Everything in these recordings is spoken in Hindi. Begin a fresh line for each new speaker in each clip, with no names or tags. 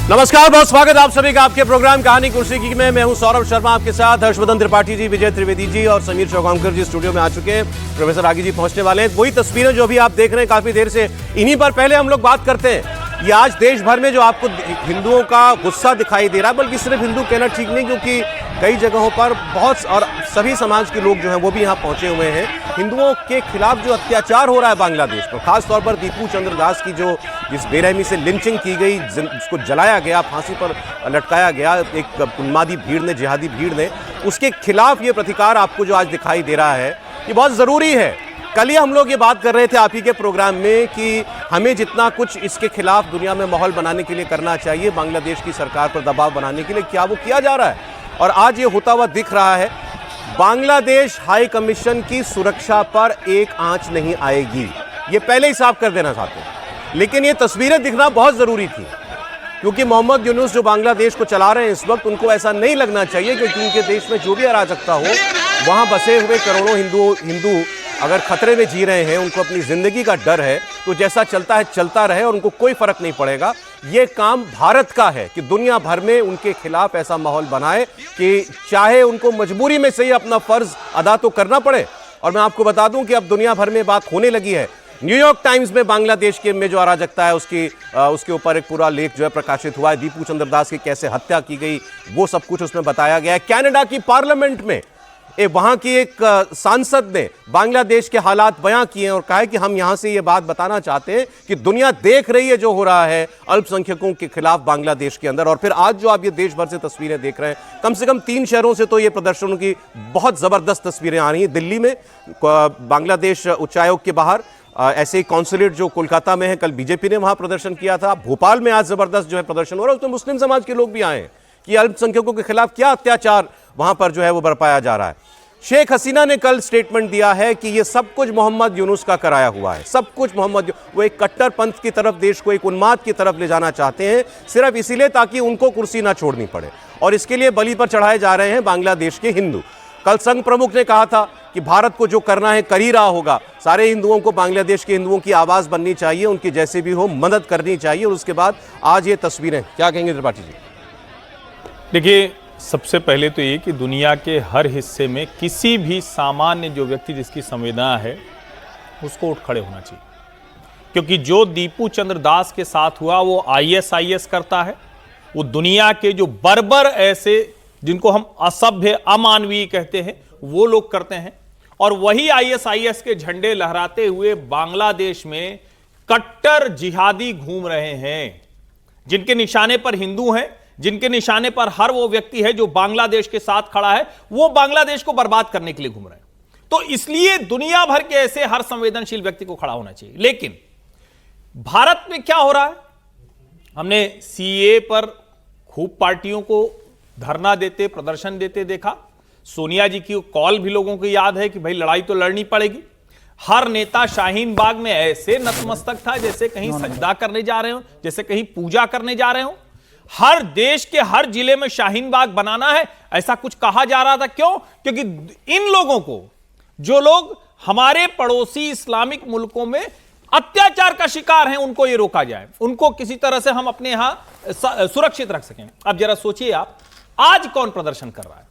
नमस्कार, बहुत स्वागत आप सभी का आपके प्रोग्राम कहानी कुर्सी की में। मैं हूं सौरभ शर्मा, आपके साथ हर्षवर्धन त्रिपाठी जी, विजय त्रिवेदी जी और समीर चौगांवकर जी स्टूडियो में आ चुके हैं। प्रोफेसर रागी जी पहुंचने वाले हैं। वही तस्वीरें जो अभी आप देख रहे हैं काफी देर से, इन्हीं पर पहले हम लोग बात करते हैं। ये आज देश भर में जो आपको हिंदुओं का गुस्सा दिखाई दे रहा है, बल्कि सिर्फ हिंदू कहना ठीक नहीं, क्योंकि कई जगहों पर बहुत और सभी समाज के लोग जो हैं वो भी यहाँ पहुंचे हुए हैं। हिंदुओं के खिलाफ जो अत्याचार हो रहा है बांग्लादेश पर, खासतौर पर दीपू चंद्र दास की जो जिस बेरहमी से लिंचिंग की गई, उसको जलाया गया, फांसी पर लटकाया गया एक उन्मादी भीड़ ने, जिहादी भीड़ ने, उसके खिलाफ ये प्रतिकार आपको जो आज दिखाई दे रहा है, ये बहुत ज़रूरी है। कल ही हम लोग ये बात कर रहे थे आप ही के प्रोग्राम में कि हमें जितना कुछ इसके खिलाफ दुनिया में माहौल बनाने के लिए करना चाहिए, बांग्लादेश की सरकार पर दबाव बनाने के लिए, क्या वो किया जा रहा है? और आज ये होता हुआ दिख रहा है। बांग्लादेश हाई कमीशन की सुरक्षा पर एक आंच नहीं आएगी, ये पहले ही साफ कर देना चाहते हैं। लेकिन ये तस्वीरें दिखना बहुत जरूरी थी, क्योंकि मोहम्मद यूनुस जो बांग्लादेश को चला रहे हैं इस वक्त, उनको ऐसा नहीं लगना चाहिए क्योंकि उनके देश में जो भी अराजकता हो, वहां बसे हुए करोड़ों हिंदू अगर खतरे में जी रहे हैं, उनको अपनी जिंदगी का डर है, तो जैसा चलता है चलता रहे और उनको कोई फर्क नहीं पड़ेगा। ये काम भारत का है कि दुनिया भर में उनके खिलाफ ऐसा माहौल बनाए कि चाहे उनको मजबूरी में से ही अपना फर्ज अदा तो करना पड़े। और मैं आपको बता दूं कि अब दुनिया भर में बात होने लगी है। न्यूयॉर्क टाइम्स में बांग्लादेश के में जो अराजकता है उसके ऊपर एक पूरा लेख जो है प्रकाशित हुआ है। दीपू चंद्र दास की कैसे हत्या की गई वो सब कुछ उसमें बताया गया है। कनाडा की पार्लियामेंट में वहां की एक सांसद ने बांग्लादेश के हालात बयां किए और कहा है कि हम यहां से ये बात बताना चाहते हैं कि दुनिया देख रही है जो हो रहा है अल्पसंख्यकों के खिलाफ बांग्लादेश के अंदर। और फिर आज जो आप ये देश भर से तस्वीरें देख रहे हैं, कम से कम 3 शहरों से तो ये प्रदर्शनों की बहुत जबरदस्त तस्वीरें आ रही हैं। दिल्ली में बांग्लादेश उच्चायोग के बाहर, ऐसे ही कॉन्सुलेट जो कोलकाता में है, कल बीजेपी ने वहां प्रदर्शन किया था। भोपाल में आज जबरदस्त जो है प्रदर्शन हो रहा है, उसमें मुस्लिम समाज के लोग भी आए हैं कि अल्पसंख्यकों के खिलाफ क्या अत्याचार वहां पर जो है वो बरपाया जा रहा है। शेख हसीना ने कल स्टेटमेंट दिया है कि ये सब कुछ मोहम्मद यूनुस का कराया हुआ है, सब कुछ वो एक कट्टर पंथ की तरफ, देश को एक उन्माद की तरफ ले जाना चाहते हैं, सिर्फ इसीलिए ताकि उनको कुर्सी ना छोड़नी पड़े, और इसके लिए बलि पर चढ़ाए जा रहे हैं बांग्लादेश के हिंदू। कल संघ प्रमुख ने कहा था कि भारत को जो करना है कर ही रहा होगा, सारे हिंदुओं को बांग्लादेश के हिंदुओं की आवाज बननी चाहिए, उनकी जैसे भी हो मदद करनी चाहिए। और उसके बाद आज ये तस्वीरें, क्या कहेंगे त्रिपाठी जी?
देखिए, सबसे पहले तो ये कि दुनिया के हर हिस्से में किसी भी सामान्य जो व्यक्ति जिसकी संवेदना है उसको उठ खड़े होना चाहिए, क्योंकि जो दीपू चंद्र दास के साथ हुआ वो ISIS करता है। वो दुनिया के जो बर्बर ऐसे जिनको हम असभ्य, अमानवीय कहते हैं, वो लोग करते हैं। और वही ISIS के झंडे लहराते हुए बांग्लादेश में कट्टर जिहादी घूम रहे हैं, जिनके निशाने पर हिंदू हैं, जिनके निशाने पर हर वो व्यक्ति है जो बांग्लादेश के साथ खड़ा है, वो बांग्लादेश को बर्बाद करने के लिए घूम रहे हैं। तो इसलिए दुनिया भर के ऐसे हर संवेदनशील व्यक्ति को खड़ा होना चाहिए। लेकिन भारत में क्या हो रहा है? हमने CAA पर खूब पार्टियों को धरना देते, प्रदर्शन देते देखा। सोनिया जी की कॉल भी लोगों को याद है कि भाई लड़ाई तो लड़नी पड़ेगी। हर नेता शाहीन बाग में ऐसे नतमस्तक था जैसे कहीं सजदा करने जा रहे हो, जैसे कहीं पूजा करने जा रहे हो। हर देश के हर जिले में शाहीन बाग बनाना है, ऐसा कुछ कहा जा रहा था। क्यों? क्योंकि इन लोगों को, जो लोग हमारे पड़ोसी इस्लामिक मुल्कों में अत्याचार का शिकार हैं, उनको ये रोका जाए, उनको किसी तरह से हम अपने यहां सुरक्षित रख सकें। अब जरा सोचिए आप, आज कौन प्रदर्शन कर रहा है?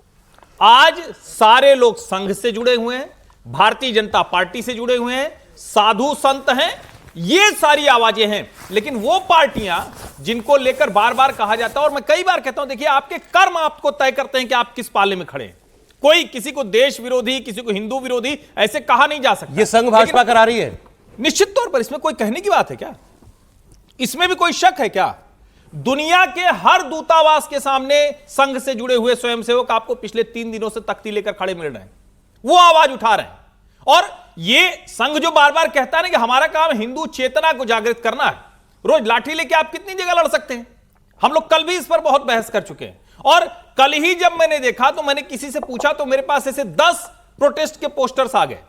आज सारे लोग संघ से जुड़े हुए हैं, भारतीय जनता पार्टी से जुड़े हुए हैं, साधु संत हैं, ये सारी आवाजें हैं। लेकिन वो पार्टियां जिनको लेकर बार बार कहा जाता है, और मैं कई बार कहता हूं, देखिए आपके कर्म आपको तय करते हैं कि आप किस पाले में खड़े हैं। कोई किसी को देश विरोधी, किसी को हिंदू विरोधी ऐसे कहा नहीं जा सकता।
ये संघ भाजपा करा रही है
निश्चित तौर पर, इसमें कोई कहने की बात है क्या? इसमें भी कोई शक है क्या? दुनिया के हर दूतावास के सामने संघ से जुड़े हुए स्वयंसेवक आपको पिछले 3 दिनों से तख्ती लेकर खड़े मिल रहे हैं, वो आवाज उठा रहे हैं। और ये संघ जो बार बार कहता है ना कि हमारा काम हिंदू चेतना को जागृत करना है, रोज लाठी लेके आप कितनी जगह लड़ सकते हैं? हम लोग कल भी इस पर बहुत बहस कर चुके हैं। और कल ही जब मैंने देखा तो मैंने किसी से पूछा तो मेरे पास ऐसे 10 प्रोटेस्ट के पोस्टर्स आ गए।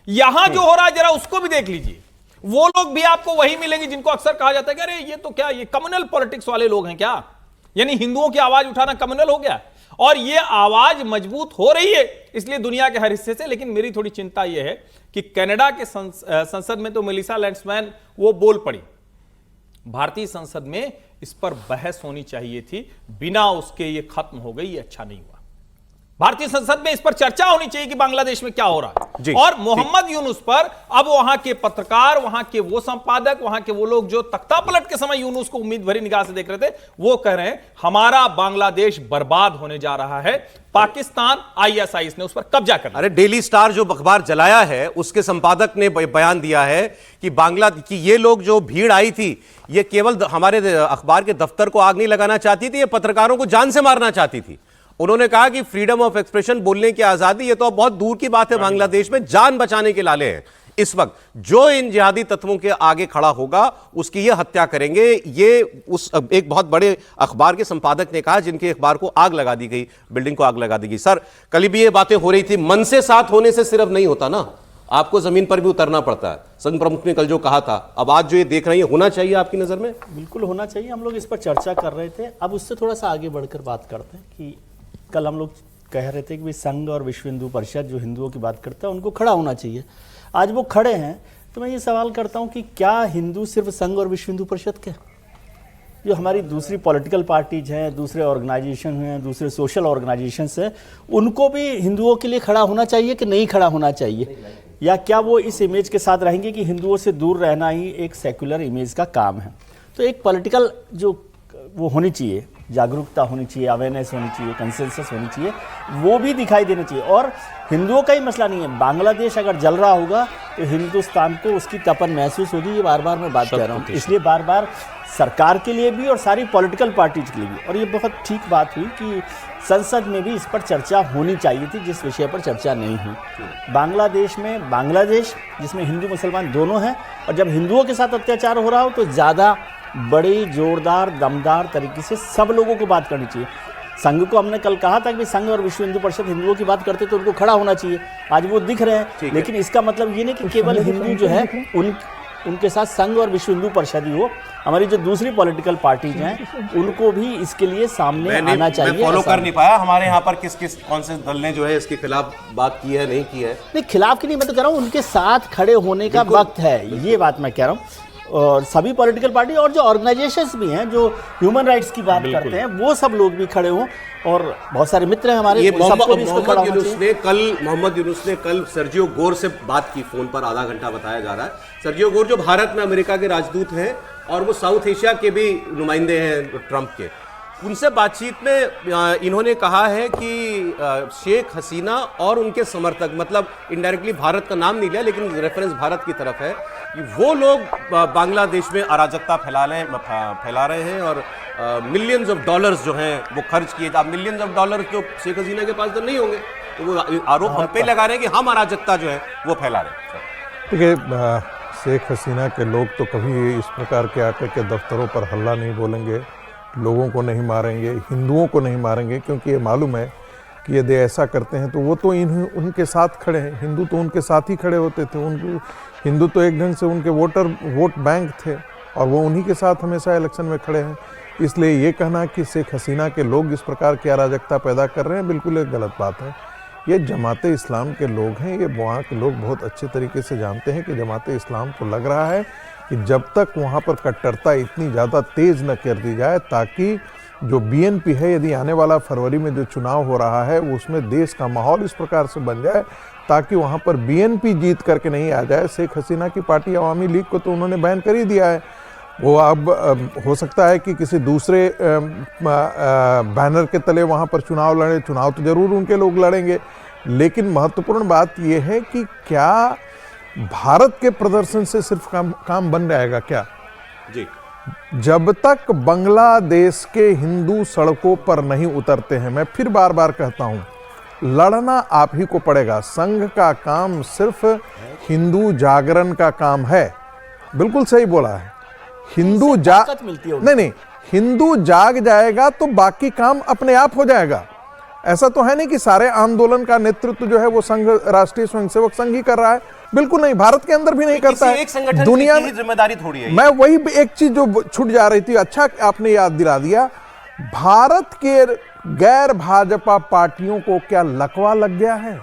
यहां जो हो रहा है जरा उसको भी देख लीजिए। वो लोग भी आपको वही मिलेंगे जिनको अक्सर कहा जाता है कि अरे ये तो क्या, ये कम्युनल पॉलिटिक्स वाले लोग हैं क्या? यानी हिंदुओं की आवाज उठाना कम्युनल हो गया। और ये आवाज मजबूत हो रही है इसलिए दुनिया के हर हिस्से से। लेकिन मेरी थोड़ी चिंता यह है कि कनाडा के संसद में तो मेलिसा लेंड्समैन वो बोल पड़ी, भारतीय संसद में इस पर बहस होनी चाहिए थी, बिना उसके ये खत्म हो गई, ये अच्छा नहीं हुआ। भारतीय संसद में इस पर चर्चा होनी चाहिए कि बांग्लादेश में क्या हो रहा है। और मोहम्मद यूनुस पर अब वहां के पत्रकार, वहां के वो संपादक, वहां के वो लोग जो तख्ता पलट के समय यूनुस को उम्मीद भरी निगाह से देख रहे थे, वो कह रहे हैं हमारा बांग्लादेश बर्बाद होने जा रहा है, पाकिस्तान आईएसआईएस ने उस पर कब्जा कर लिया।
अरे डेली स्टार जो अखबार जलाया है, उसके संपादक ने बयान दिया है कि ये लोग जो भीड़ आई थी, ये केवल हमारे अखबार के दफ्तर को आग नहीं लगाना चाहती थी, ये पत्रकारों को जान से मारना चाहती थी। उन्होंने कहा कि फ्रीडम ऑफ एक्सप्रेशन, बोलने की आजादी, ये तो अब बहुत दूर की बात है, बांग्लादेश में जान बचाने के लाले हैं इस वक्त। जो इन जिहादी तत्वों के आगे खड़ा होगा उसकी ये हत्या करेंगे। ये उस एक बहुत बड़े अखबार के संपादक ने कहा, जिनके अखबार को आग लगा दी गई, बिल्डिंग को आग लगा दी गई। सर, कल भी ये बातें हो रही थी, मन से साथ होने से सिर्फ नहीं होता ना, आपको जमीन पर भी उतरना पड़ता है। संघ प्रमुख ने कल जो कहा था, अब आज जो ये देख रहे हैं, होना चाहिए आपकी नजर में?
बिल्कुल होना चाहिए। हम लोग इस पर चर्चा कर रहे थे, अब उससे थोड़ा सा आगे बढ़कर बात करते हैं कि कल हम लोग कह रहे थे कि संघ और विश्व हिंदू परिषद जो हिंदुओं की बात करता है उनको खड़ा होना चाहिए। आज वो खड़े हैं, तो मैं ये सवाल करता हूं कि क्या हिंदू सिर्फ संघ और विश्व हिंदू परिषद के? जो हमारी दूसरी पॉलिटिकल पार्टीज हैं, दूसरे ऑर्गेनाइजेशन हैं, दूसरे सोशल ऑर्गेनाइजेशंस हैं, उनको भी हिंदुओं के लिए खड़ा होना चाहिए कि नहीं खड़ा होना चाहिए? या क्या वो इस इमेज के साथ रहेंगे कि हिंदुओं से दूर रहना ही एक सेक्युलर इमेज का काम है? तो एक पॉलिटिकल जो वो होनी चाहिए, जागरूकता होनी चाहिए, अवेयरनेस होनी चाहिए, कंसेंसस होनी चाहिए, वो भी दिखाई देना चाहिए। और हिंदुओं का ही मसला नहीं है, बांग्लादेश अगर जल रहा होगा तो हिंदुस्तान को उसकी तपन महसूस होगी। ये बार बार मैं बात कह रहा हूँ, इसलिए बार बार सरकार के लिए भी और सारी पॉलिटिकल पार्टीज के लिए भी। और ये बहुत ठीक बात हुई कि संसद में भी इस पर चर्चा होनी चाहिए थी, जिस विषय पर चर्चा नहीं हुई। बांग्लादेश में, बांग्लादेश जिसमें हिंदू मुसलमान दोनों हैं, और जब हिंदुओं के साथ अत्याचार हो रहा हो तो ज़्यादा बड़ी, जोरदार, दमदार तरीके से सब लोगों को बात करनी चाहिए। संघ को हमने कल कहा था कि संघ और विश्व हिंदू परिषद हिंदुओं की बात करते तो उनको खड़ा होना चाहिए, आज वो दिख रहे हैं। लेकिन इसका मतलब ये नहीं कि केवल हिंदू जो है उनके साथ संघ और विश्व हिंदू परिषद ही हो, हमारी जो दूसरी पॉलिटिकल पार्टीज हैं उनको भी इसके लिए सामने आना चाहिए।
मैं फॉलो कर नहीं पाया, हमारे यहाँ पर किस कौन से दल ने जो है इसके खिलाफ बात की है, नहीं की है?
नहीं, खिलाफ की नहीं, मैं तो कह रहा हूँ उनके साथ खड़े होने का वक्त है, ये बात मैं कह रहा हूँ। और सभी पॉलिटिकल पार्टी और जो ऑर्गेनाइजेशंस भी हैं जो ह्यूमन राइट्स की बात करते हैं, वो सब लोग भी खड़े हों। और बहुत सारे मित्र हैं हमारे,
मोहम्मद यूनुस ने कल सर्जियो गोर से बात की फोन पर, आधा घंटा बताया जा रहा है। सर्जियो गोर जो भारत में अमेरिका के राजदूत हैं और वो साउथ एशिया के भी नुमाइंदे हैं ट्रंप के, उनसे बातचीत में इन्होंने कहा है कि शेख हसीना और उनके समर्थक, मतलब इनडायरेक्टली भारत का नाम नहीं लिया लेकिन रेफरेंस भारत की तरफ है, कि वो लोग बांग्लादेश में अराजकता फैला रहे हैं और मिलियंस ऑफ डॉलर्स जो हैं वो खर्च किए। अब मिलियंस ऑफ डॉलर्स जो शेख हसीना के पास तो नहीं होंगे, तो वो आरोप हम पे लगा रहे हैं कि हम अराजकता जो है वो फैला रहे हैं।
देखिए, शेख हसीना के लोग तो कभी इस प्रकार के आकर के दफ्तरों पर हल्ला नहीं बोलेंगे, लोगों को नहीं मारेंगे, हिंदुओं को नहीं मारेंगे, क्योंकि ये मालूम है कि यदि ऐसा करते हैं तो वो तो उनके साथ खड़े हैं। हिंदू तो उनके साथ ही खड़े होते थे, उनको हिंदू तो एक ढंग से उनके वोट बैंक थे और वो उन्हीं के साथ हमेशा इलेक्शन में खड़े हैं। इसलिए ये कहना कि शेख हसीना के लोग इस प्रकार की अराजकता पैदा कर रहे हैं, बिल्कुल एक गलत बात है। ये जमाते इस्लाम के लोग हैं, ये वहाँ के लोग बहुत अच्छे तरीके से जानते हैं कि जमाते इस्लाम को लग रहा है कि जब तक वहाँ पर कट्टरता इतनी ज़्यादा तेज़ न कर दी जाए, ताकि जो बीएनपी है, यदि आने वाला फरवरी में जो चुनाव हो रहा है उसमें देश का माहौल इस प्रकार से बन जाए ताकि वहाँ पर बीएनपी जीत करके नहीं आ जाए। शेख हसीना की पार्टी अवामी लीग को तो उन्होंने बैन कर ही दिया है, वो अब हो सकता है कि किसी दूसरे बैनर के तले वहाँ पर चुनाव लड़े, चुनाव तो ज़रूर उनके लोग लड़ेंगे, लेकिन महत्वपूर्ण बात यह है कि क्या भारत के प्रदर्शन से सिर्फ काम बन जाएगा क्या?
जी,
जब तक बांग्लादेश के हिंदू सड़कों पर नहीं उतरते हैं, मैं फिर बार बार कहता हूं, लड़ना आप ही को पड़ेगा। संघ का काम सिर्फ हिंदू जागरण का काम है, बिल्कुल सही बोला है। हिंदू नहीं, हिंदू जाग जाएगा तो बाकी काम अपने आप हो जाएगा। ऐसा तो है नहीं कि सारे आंदोलन का नेतृत्व जो है वो संघ, राष्ट्रीय स्वयंसेवक संघ ही कर रहा है, बिल्कुल नहीं, भारत के अंदर भी नहीं करता है,
एक संगठन
दुनिया
की जिम्मेदारी थोड़ी है।
मैं वही एक चीज जो छूट जा रही थी, अच्छा आपने याद दिला दिया, भारत के गैर भाजपा पार्टियों को क्या लकवा लग गया है,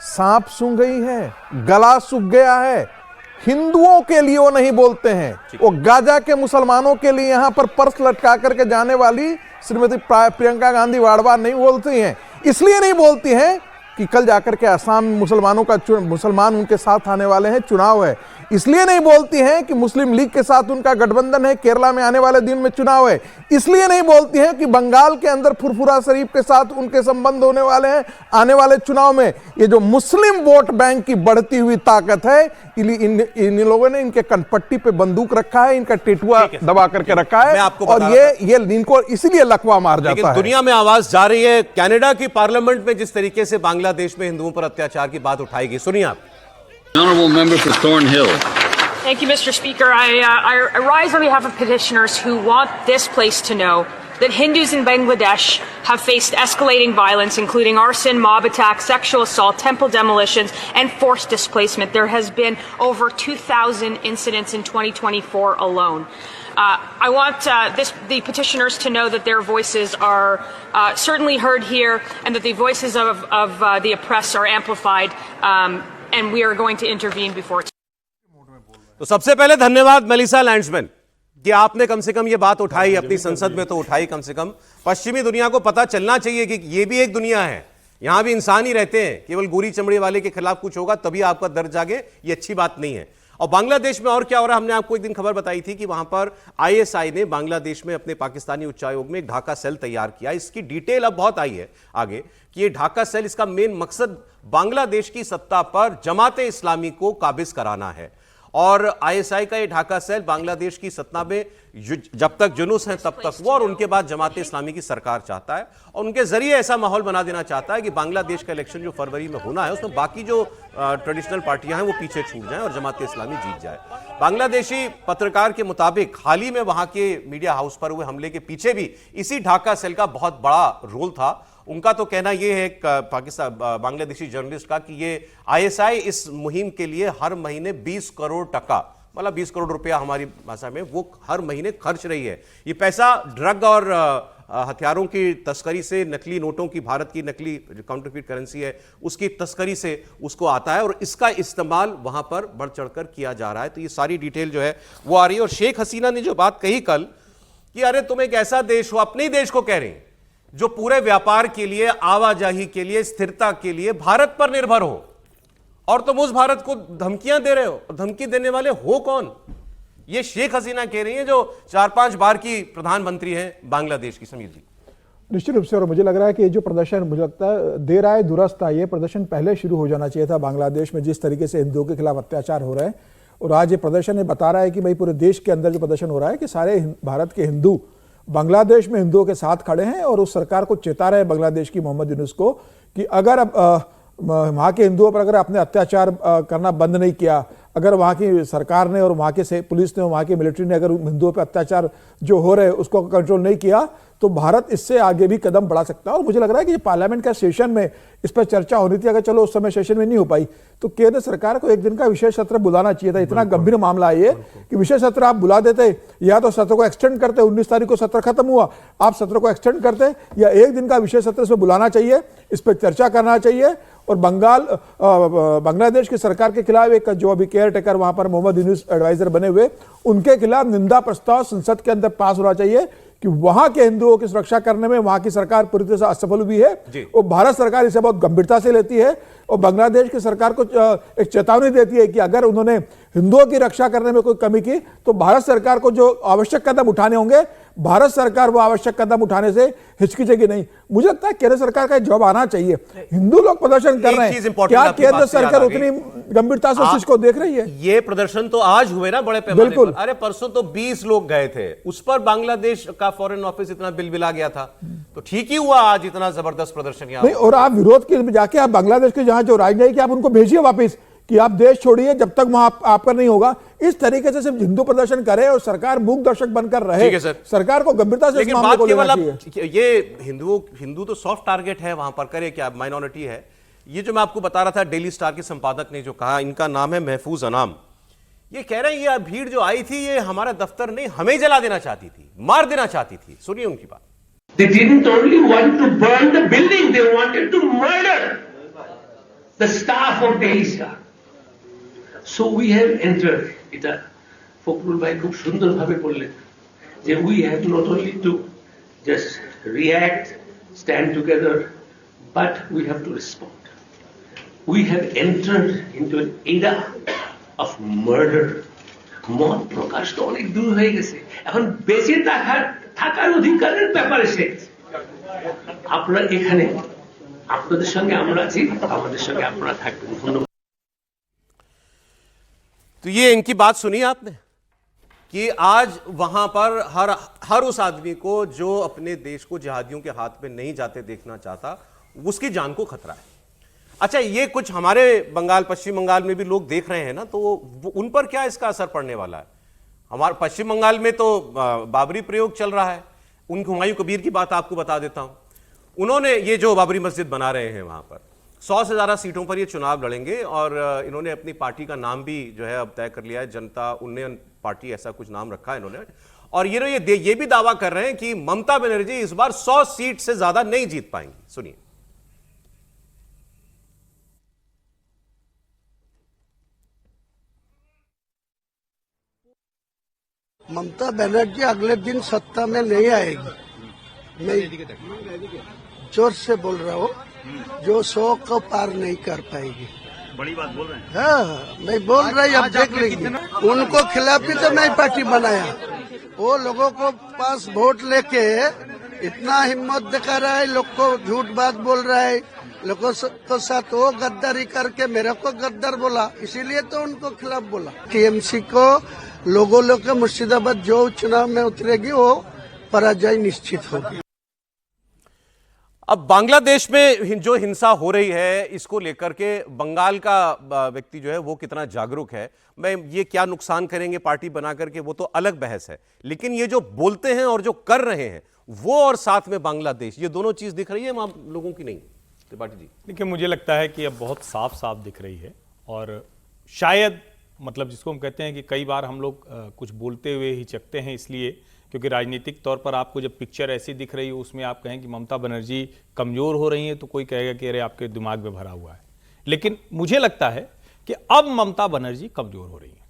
सांप सूंघ गई है, गला सूख गया है। हिंदुओं के लिए वो नहीं बोलते हैं। वो गाजा के मुसलमानों के लिए यहां पर पर्स लटका करके जाने वाली श्रीमती प्रियंका गांधी वाडवा नहीं बोलती हैं। इसलिए नहीं बोलती हैं कि कल जाकर के असम मुसलमानों का मुसलमान उनके साथ आने वाले हैं, चुनाव है। इसलिए नहीं बोलती हैं कि मुस्लिम लीग के साथ उनका गठबंधन है, केरला में आने वाले दिन में चुनाव है। इसलिए नहीं बोलती हैं कि बंगाल के अंदर फुरफुरा शरीफ के साथ उनके संबंध होने वाले हैं आने वाले चुनाव में। ये जो मुस्लिम वोट बैंक की बढ़ती हुई ताकत है, इन लोगों ने इनके कनपट्टी पे बंदूक रखा है, इनका टेटुआ दबा करके रखा है और ये इनको इसीलिए लकवा मार जाता है।
दुनिया में आवाज जा रही है। कनाडा की पार्लियामेंट में जिस तरीके से बांग्लादेश में हिंदुओं पर अत्याचार की बात उठाएगी, सुनिए आप।
Honorable member for Thornhill.
Thank you, Mr. Speaker. I rise on behalf of petitioners who want this place to know that Hindus in Bangladesh have faced escalating violence, including arson, mob attacks, sexual assault, temple demolitions, and forced displacement. There has been over 2,000 incidents in 2024 alone. I want the petitioners to know that their voices are certainly heard here, and that the voices of the oppressed are amplified, and we are going to intervene before it's
तो सबसे पहले धन्यवाद मेलिसा लैंड्समैन कि आपने कम से कम ये बात उठाई, अपनी संसद में तो उठाई। कम से कम पश्चिमी दुनिया को पता चलना चाहिए कि ये भी एक दुनिया है, यहां भी इंसान ही रहते हैं। केवल गोरी चमड़ी वाले के खिलाफ कुछ होगा तभी आपका दर्द जागे, ये अच्छी बात नहीं है। और बांग्लादेश में और क्या हो रहा है, हमने आपको एक दिन खबर बताई थी कि वहां पर आईएसआई ने बांग्लादेश में अपने पाकिस्तानी उच्चायोग में एक ढाका सेल तैयार किया। इसकी डिटेल अब बहुत आई है आगे कि ये ढाका सेल, इसका मेन मकसद बांग्लादेश की सत्ता पर जमाते इस्लामी को काबिज कराना है। और आईएसआई का ये ढाका सेल बांग्लादेश की सत्ता में जब तक जुलूस है तब तक वो, और उनके बाद जमाते इस्लामी की सरकार चाहता है और उनके जरिए ऐसा माहौल बना देना चाहता है कि बांग्लादेश का इलेक्शन जो फरवरी में होना है उसमें बाकी जो ट्रेडिशनल पार्टियां हैं वो पीछे छूट जाएं और जमाते इस्लामी जीत जाए। बांग्लादेशी पत्रकार के मुताबिक हाल ही में वहां के मीडिया हाउस पर हुए हमले के पीछे भी इसी ढाका सेल का बहुत बड़ा रोल था। उनका तो कहना यह है पाकिस्तान बांग्लादेशी जर्नलिस्ट का कि ये आईएसआई इस मुहिम के लिए हर महीने 20 करोड़ टका, मतलब 20 करोड़ रुपया हमारी भाषा में, वो हर महीने खर्च रही है। ये पैसा ड्रग और हथियारों की तस्करी से, नकली नोटों की, भारत की नकली काउंटरफीट करेंसी है उसकी तस्करी से उसको आता है और इसका इस्तेमाल वहां पर बढ़ चढ़कर किया जा रहा है। तो ये सारी डिटेल जो है वो आ रही है। और शेख हसीना ने जो बात कही कल कि अरे तुम एक ऐसा देश हो, अपने ही देश को कह रहे हैं, जो पूरे व्यापार के लिए, आवाजाही के लिए, स्थिरता के लिए भारत पर निर्भर हो, और तुम उस भारत को धमकियां दे रहे हो। और धमकी देने वाले हो कौन? ये शेख हसीना कह रही है जो 4-5 बार की प्रधानमंत्री हैं बांग्लादेश की। समीर जी,
निश्चित रूप से, और मुझे लग रहा है कि ये जो प्रदर्शन मुझे लगता है देर आए दुरुस्त आए, ये प्रदर्शन पहले शुरू हो जाना चाहिए था। बांग्लादेश में जिस तरीके से हिंदुओं के खिलाफ अत्याचार हो रहे हैं, और आज ये प्रदर्शन ये बता रहा है कि भाई पूरे देश के अंदर जो प्रदर्शन हो रहा है कि सारे भारत के हिंदू बांग्लादेश में हिंदुओं के साथ खड़े हैं और उस सरकार को चेता रहे बांग्लादेश की मोहम्मद यूनुस को कि अगर वहाँ के हिंदुओं पर अगर आपने अत्याचार करना बंद नहीं किया, अगर वहाँ की सरकार ने और वहाँ के पुलिस ने और वहाँ की मिलिट्री ने अगर हिंदुओं पर अत्याचार जो हो रहे हैं उसको कंट्रोल नहीं किया, तो भारत इससे आगे भी कदम बढ़ा सकता है। और मुझे लग रहा है कि पार्लियामेंट का सेशन में इस पर चर्चा होनी थी। अगर चलो उस समय सेशन में नहीं हो पाई तो केंद्र सरकार को एक दिन का विशेष सत्र बुलाना चाहिए था। इतना गंभीर मामला है ये कि विशेष सत्र आप बुला देते, या तो सत्र को एक्सटेंड करते, 19 तारीख को सत्र खत्म हुआ, आप सत्र को एक्सटेंड करते, या एक दिन का विशेष सत्र इसमें बुलाना चाहिए, इस पर चर्चा करना चाहिए। और बांग्लादेश की सरकार के खिलाफ एक जो अभी केयर टेकर वहां पर मोहम्मद यूनुस एडवाइजर बने हुए, उनके खिलाफ निंदा प्रस्ताव संसद के अंदर पास होना चाहिए कि वहां के हिंदुओं की सुरक्षा करने में वहां की सरकार पूरी तरह से असफल हुई है और भारत सरकार इसे बहुत गंभीरता से लेती है और बांग्लादेश की सरकार को एक चेतावनी देती है कि अगर उन्होंने हिंदुओं की रक्षा करने में कोई कमी की तो भारत सरकार को जो आवश्यक कदम उठाने होंगे, भारत सरकार वो आवश्यक कदम उठाने से हिचकिचेगी नहीं। मुझे लगता है केंद्र सरकार का जवाब आना चाहिए। हिंदू लोग प्रदर्शन कर रहे हैं, क्या केंद्र सरकार उतनी गंभीरता से उस चीज को देख रही है?
ये प्रदर्शन तो आज हुए ना बड़े पैमाने पर। अरे परसों तो 20 लोग गए थे, उस पर बांग्लादेश का फॉरेन ऑफिस इतना बिलबिला गया था, तो ठीक ही हुआ आज इतना जबरदस्त प्रदर्शन यहाँ।
और आप विरोध के जाके आप बांग्लादेश के जहां जो राजनयिक आप उनको भेजिए वापिस कि आप देश छोड़िए जब तक वहां आपका नहीं होगा। इस तरीके से सिर्फ हिंदू प्रदर्शन करे और सरकार मूक दर्शक बनकर रहे, सरकार को गंभीरता से इस मामले को लेना चाहिए।
ये हिंदू तो सॉफ्ट टारगेट है, वहां पर करे क्या, माइनॉरिटी है। ये जो मैं आपको बता रहा था डेली स्टार के संपादक ने जो कहा, इनका नाम है महफूज अनाम, ये कह रहे हैं ये भीड़ जो आई थी ये हमारा दफ्तर नहीं हमें जला देना चाहती थी, मार देना चाहती थी। सुनिए उनकी बात।
They didn't only want to burn the building, they wanted to murder the staff of Daily Star. So we have entered এটা ফখরুল ভাই খুব সুন্দরভাবে বললেন যে we have not only to just react, stand together, but we have to respond. We have entered into an era of murder. মত প্রকাশ তো অনেক দূর হয়ে গেছে, এখন বেঁচে থাকার অধিকারের ব্যাপারে সে আপনারা এখানে, আপনাদের সঙ্গে আমরা আছি, আমাদের সঙ্গে আপনারা থাকবেন। ধন্যবাদ।
तो ये इनकी बात सुनी आपने कि आज वहां पर हर उस आदमी को जो अपने देश को जिहादियों के हाथ में नहीं जाते देखना चाहता, उसकी जान को खतरा है। अच्छा, ये कुछ हमारे बंगाल, पश्चिम बंगाल में भी लोग देख रहे हैं ना, तो उन पर क्या इसका असर पड़ने वाला है? हमारे पश्चिम बंगाल में तो बाबरी प्रयोग चल रहा है। उन हुमायूं कबीर की बात आपको बता देता हूं। उन्होंने ये जो बाबरी मस्जिद बना रहे हैं वहां पर 100 से ज्यादा सीटों पर ये चुनाव लड़ेंगे और इन्होंने अपनी पार्टी का नाम भी जो है अब तय कर लिया है, जनता उन्नयन पार्टी, ऐसा कुछ नाम रखा है इन्होंने। और ये भी दावा कर रहे हैं कि ममता बनर्जी इस बार 100 सीट से ज्यादा नहीं जीत पाएंगी। सुनिए।
ममता बनर्जी अगले दिन सत्ता में नहीं आएगी। नहीं, जोर से बोल रहा हूँ, जो 100 को पार नहीं कर पाएगी।
बड़ी बात बोल रहे हैं।
हाँ, मैं बोल रही, अब देख लेंगे। उनको खिलाफ ही तो नहीं पार्टी बनाया। वो लोगों को पास वोट लेके इतना हिम्मत दिखा रहा है, लोग को झूठ बात बोल रहा है, लोगों को साथ वो गद्दारी करके मेरे को गद्दार बोला, इसीलिए तो उनको खिलाफ बोला। टीएमसी को लोगों के मुर्शिदाबाद जो चुनाव में उतरेगी वो पराजय निश्चित होगी।
अब बांग्लादेश में जो हिंसा हो रही है, इसको लेकर के बंगाल का व्यक्ति जो है वो कितना जागरूक है, मैं ये क्या नुकसान करेंगे पार्टी बना करके, वो तो अलग बहस है। लेकिन ये जो बोलते हैं और जो कर रहे हैं वो, और साथ में बांग्लादेश, ये दोनों चीज दिख रही है वहां लोगों की? नहीं त्रिपाठी जी?
देखिए, मुझे लगता है कि अब बहुत साफ साफ दिख रही है। और शायद मतलब जिसको हम कहते हैं कि कई बार हम लोग कुछ बोलते हुए हिचकते हैं, इसलिए क्योंकि राजनीतिक तौर पर आपको जब पिक्चर ऐसी दिख रही है, उसमें आप कहें कि ममता बनर्जी कमज़ोर हो रही हैं, तो कोई कहेगा कि अरे आपके दिमाग में भरा हुआ है। लेकिन मुझे लगता है कि अब ममता बनर्जी कमज़ोर हो रही है।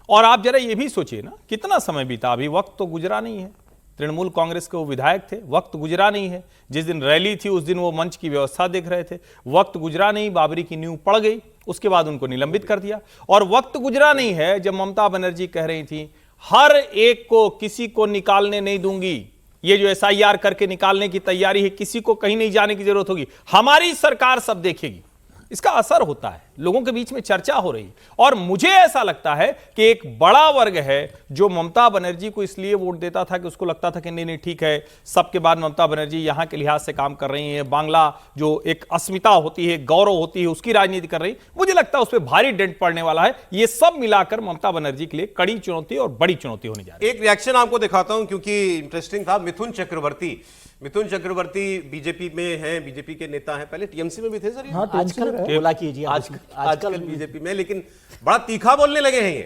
और आप जरा ये भी सोचिए ना, कितना समय बीता, अभी वक्त तो गुजरा नहीं है। तृणमूल कांग्रेस के वो विधायक थे, वक्त गुजरा नहीं है। जिस दिन रैली थी उस दिन वो मंच की व्यवस्था देख रहे थे, वक्त गुजरा नहीं। बाबरी की नींव पड़ गई, उसके बाद उनको निलंबित कर दिया। और वक्त गुजरा नहीं है जब ममता बनर्जी कह रही थी हर एक को, किसी को निकालने नहीं दूंगी, ये जो SIR करके निकालने की तैयारी है, किसी को कहीं नहीं जाने की जरूरत होगी, हमारी सरकार सब देखेगी। इसका असर होता है, लोगों के बीच में चर्चा हो रही है। और मुझे ऐसा लगता है कि एक बड़ा वर्ग है जो ममता बनर्जी को इसलिए वोट देता था कि उसको लगता था कि नहीं ठीक है, सबके बाद ममता बनर्जी यहां के लिहाज से काम कर रही है, बांग्ला जो एक अस्मिता होती है, गौरव होती है, उसकी राजनीति कर रही। मुझे लगता है उस पर भारी डेंट पड़ने वाला है। ये सब मिलाकर ममता बनर्जी के लिए कड़ी चुनौती और बड़ी चुनौती होने जा रही है।
एक रिएक्शन आपको दिखाता हूं क्योंकि इंटरेस्टिंग था। मिथुन चक्रवर्ती बीजेपी में हैं, बीजेपी के नेता हैं, पहले टीएमसी में भी थे सर।
हाँ, आजकल बोला कीजिए,
आजकल बीजेपी में, लेकिन बड़ा तीखा बोलने लगे हैं ये।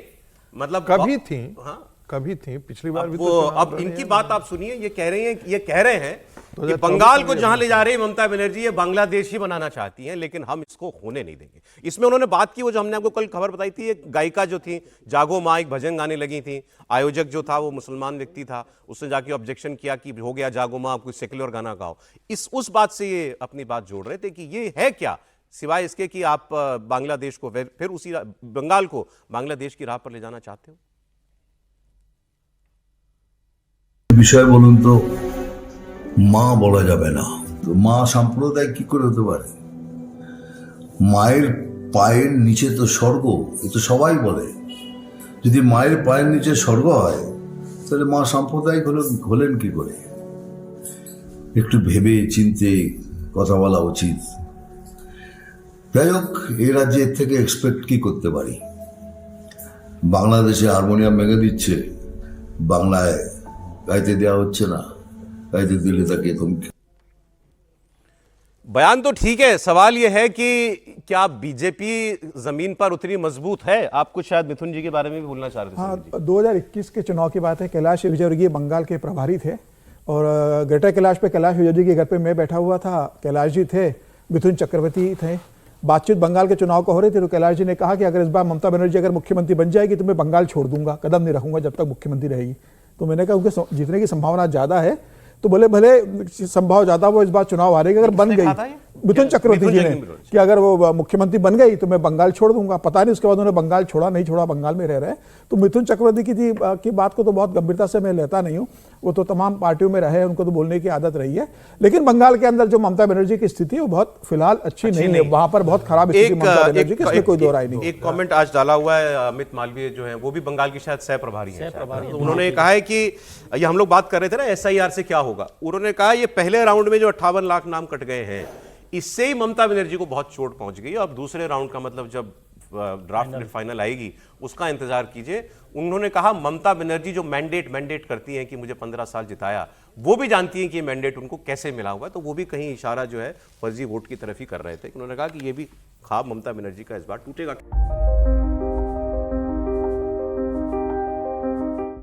मतलब
कभी थी,
हाँ,
कभी थी, पिछली बार भी
वो
तो
अब इनकी बात आप सुनिए। ये कह रहे हैं कि बंगाल को जहां ले जा रही है ममता बनर्जी, ये बांग्लादेश ही बनाना चाहती हैं, लेकिन हम इसको होने नहीं देंगे। इसमें उन्होंने बात की, वो जो हमने आपको कल खबर बताई थी, एक गायिका जो थी जागो माँ, एक भजन गाने लगी थी, आयोजक जो था वो मुसलमान व्यक्ति था, उसने जाके ऑब्जेक्शन किया कि हो गया जागो माँ, कोई सेक्युलर गाना गाओ। उस बात से ये अपनी बात जोड़ रहे थे कि ये है क्या, सिवाय इसके कि आप बांग्लादेश को, फिर उसी बंगाल को बांग्लादेश की राह पर ले जाना चाहते हो।
বিষয় বলুন তো, মা বলা যাবে না, তো মা সাম্প্রদায়িক কি করে হতে পারে? মায়ের পায়ের নিচে তো স্বর্গ, এ তো সবাই বলে। যদি মায়ের পায়ের নিচে স্বর্গ হয় তাহলে মা সাম্প্রদায়িক হলেন কি করে? একটু ভেবে চিন্তে কথা বলা উচিত। যাই হোক, এই রাজ্যে এর থেকে এক্সপেক্ট কি করতে পারি? বাংলাদেশে হারমোনিয়াম ভেঙে দিচ্ছে, বাংলায় গাইতে দেওয়া হচ্ছে না, গাইতে দিলে তাকে ধমকি।
बयान तो ठीक है, सवाल यह है कि क्या बीजेपी जमीन पर उतनी मजबूत है? आप कुछ शायद मिथुन जी के बारे में भी बोलना चाह रहे थे।
हाँ, 2021 के चुनाव की बात है। कैलाश विजयवर्गीय बंगाल के प्रभारी थे और ग्रेटर कैलाश पे कैलाश विजयवर्गीय के घर पे मैं बैठा हुआ था, कैलाश जी थे, मिथुन चक्रवर्ती थे बातचीत बंगाल के चुनाव को हो रही थी तो कैलाश जी ने कहा कि अगर इस बार ममता बनर्जी अगर मुख्यमंत्री बन जाएगी तो मैं बंगाल छोड़ दूंगा, कदम नहीं रखूंगा जब तक मुख्यमंत्री रहेगी। तो मैंने कहा उनके जीतने की संभावना ज्यादा है, तो बोले भले संभव ज्यादा वो इस बार चुनाव हारेगी, अगर बन गई मिथुन चक्रवर्ती जी ने कि अगर वो मुख्यमंत्री बन गई तो मैं बंगाल छोड़ दूंगा। पता नहीं उसके बाद उन्होंने बंगाल छोड़ा नहीं छोड़ा, बंगाल में रह रहे हैं। तो मिथुन चक्रवर्ती की बात को तो बहुत गंभीरता से मैं लेता नहीं हूं, वो तो तमाम पार्टियों में रहे, उनको तो बोलने की आदत रही है। लेकिन बंगाल के अंदर जो ममता बनर्जी की स्थिति है वो बहुत फिलहाल अच्छी नहीं है, वहां पर बहुत खराब स्थिति ममता बनर्जी की, इसमें कोई दो राय नहीं।
एक कमेंट आज डाला हुआ है अमित मालवीय जो है वो भी बंगाल की शायद सह प्रभारी है, तो उन्होंने कहा है कि ये हम लोग बात कर रहे थे ना SIR से क्या होगा, उन्होंने कहा ये पहले राउंड में जो 58 लाख नाम कट गए हैं इससे ही ममता बनर्जी को बहुत चोट पहुंच गई। अब दूसरे राउंड का मतलब जब ड्राफ्ट फाइनल आएगी उसका इंतजार कीजिए। उन्होंने कहा ममता बनर्जी जो मैंडेट करती हैं कि मुझे 15 साल जिताया, वो भी जानती हैं कि ये मैंडेट उनको कैसे मिला हुआ है, तो वो भी कहीं इशारा जो है फर्जी वोट की तरफ ही कर रहे थे। उन्होंने कहा कि ये भी ख्वाब ममता बनर्जी का इस बार टूटेगा।